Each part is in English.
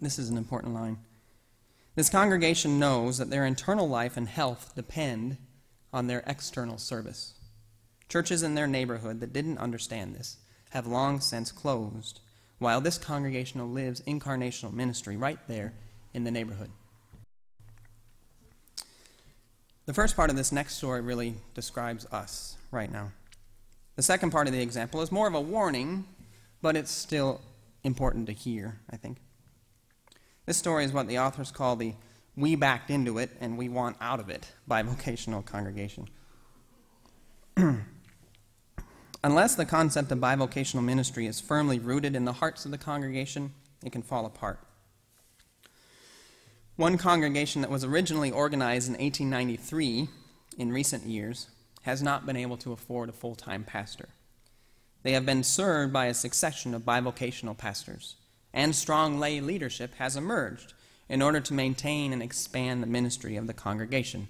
This is an important line. This congregation knows that their internal life and health depend on their external service. Churches in their neighborhood that didn't understand this have long since closed, while this congregation lives incarnational ministry right there in the neighborhood. The first part of this next story really describes us right now. The second part of the example is more of a warning, but it's still important to hear, I think. This story is what the authors call the "we backed into it and we want out of it" bivocational congregation. Unless the concept of bivocational ministry is firmly rooted in the hearts of the congregation, it can fall apart. One congregation that was originally organized in 1893, in recent years, has not been able to afford a full-time pastor. They have been served by a succession of bivocational pastors, and strong lay leadership has emerged in order to maintain and expand the ministry of the congregation.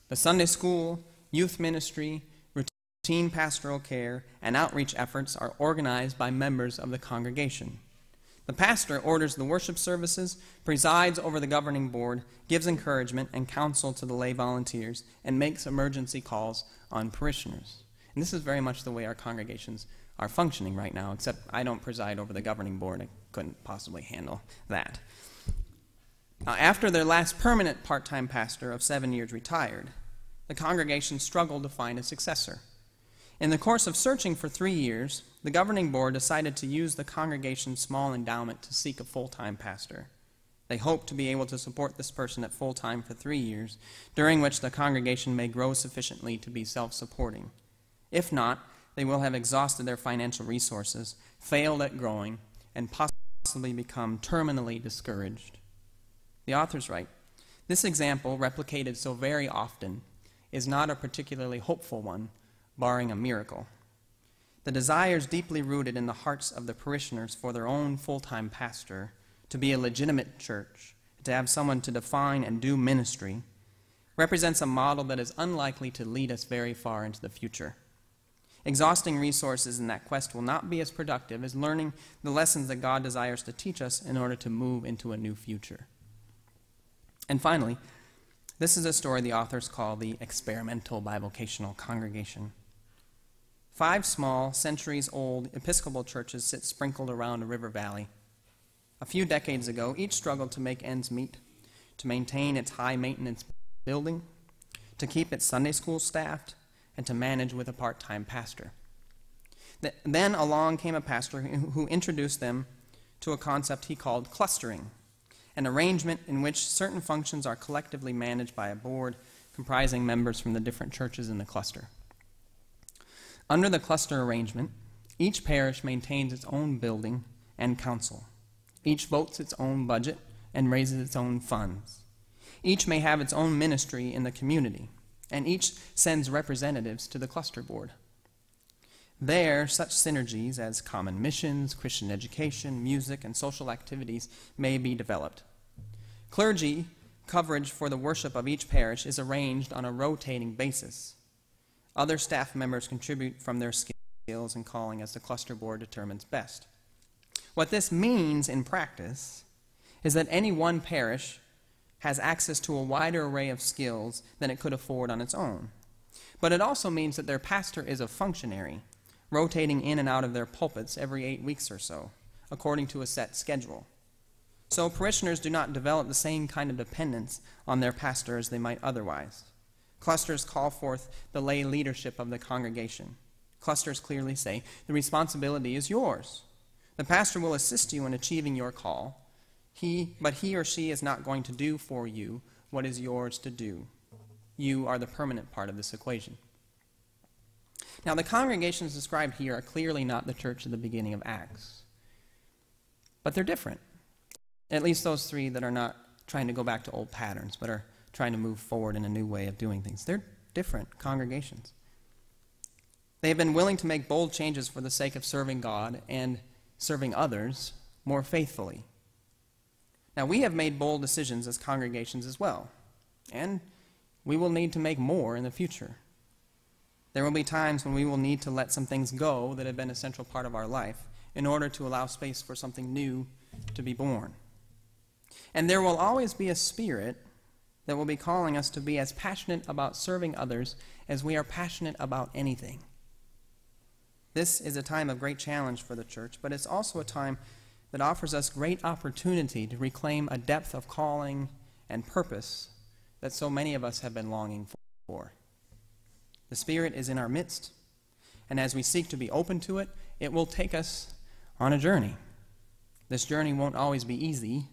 The Sunday school, youth ministry, routine pastoral care, and outreach efforts are organized by members of the congregation. The pastor orders the worship services, presides over the governing board, gives encouragement and counsel to the lay volunteers, and makes emergency calls on parishioners. And this is very much the way our congregations are functioning right now, except I don't preside over the governing board. I couldn't possibly handle that. After their last permanent part-time pastor of 7 years retired, the congregation struggled to find a successor. In the course of searching for 3 years, the governing board decided to use the congregation's small endowment to seek a full-time pastor. They hope to be able to support this person at full-time for 3 years, during which the congregation may grow sufficiently to be self-supporting. If not, they will have exhausted their financial resources, failed at growing, and possibly become terminally discouraged. The authors write, "This example, replicated so very often, is not a particularly hopeful one, barring a miracle. The desires deeply rooted in the hearts of the parishioners for their own full-time pastor, to be a legitimate church, to have someone to define and do ministry, represents a model that is unlikely to lead us very far into the future. Exhausting resources in that quest will not be as productive as learning the lessons that God desires to teach us in order to move into a new future." And finally, this is a story the authors call the experimental bivocational congregation. 5 small, centuries-old Episcopal churches sit sprinkled around a river valley. A few decades ago, each struggled to make ends meet, to maintain its high-maintenance building, to keep its Sunday school staffed, and to manage with a part-time pastor. Then along came a pastor who introduced them to a concept he called clustering, an arrangement in which certain functions are collectively managed by a board comprising members from the different churches in the cluster. Under the cluster arrangement, each parish maintains its own building and council. Each votes its own budget and raises its own funds. Each may have its own ministry in the community, and each sends representatives to the cluster board. There, such synergies as common missions, Christian education, music, and social activities may be developed. Clergy coverage for the worship of each parish is arranged on a rotating basis. Other staff members contribute from their skills and calling as the cluster board determines best. What this means in practice is that any one parish has access to a wider array of skills than it could afford on its own. But it also means that their pastor is a functionary, rotating in and out of their pulpits every 8 weeks or so, according to a set schedule. So parishioners do not develop the same kind of dependence on their pastor as they might otherwise. Clusters call forth the lay leadership of the congregation. Clusters clearly say, the responsibility is yours. The pastor will assist you in achieving your call, but he or she is not going to do for you what is yours to do. You are the permanent part of this equation. Now, the congregations described here are clearly not the church at the beginning of Acts. But they're different. At least those 3 that are not trying to go back to old patterns, but are trying to move forward in a new way of doing things. They're different congregations. They have been willing to make bold changes for the sake of serving God and serving others more faithfully. Now, we have made bold decisions as congregations as well, and we will need to make more in the future. There will be times when we will need to let some things go that have been a central part of our life in order to allow space for something new to be born. And there will always be a spirit that will be calling us to be as passionate about serving others as we are passionate about anything. This is a time of great challenge for the church, but it's also a time that offers us great opportunity to reclaim a depth of calling and purpose that so many of us have been longing for. The Spirit is in our midst, and as we seek to be open to it, it will take us on a journey. This journey won't always be easy,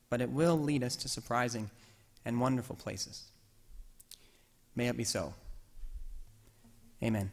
but it will lead us to surprising and wonderful places. May it be so. Amen.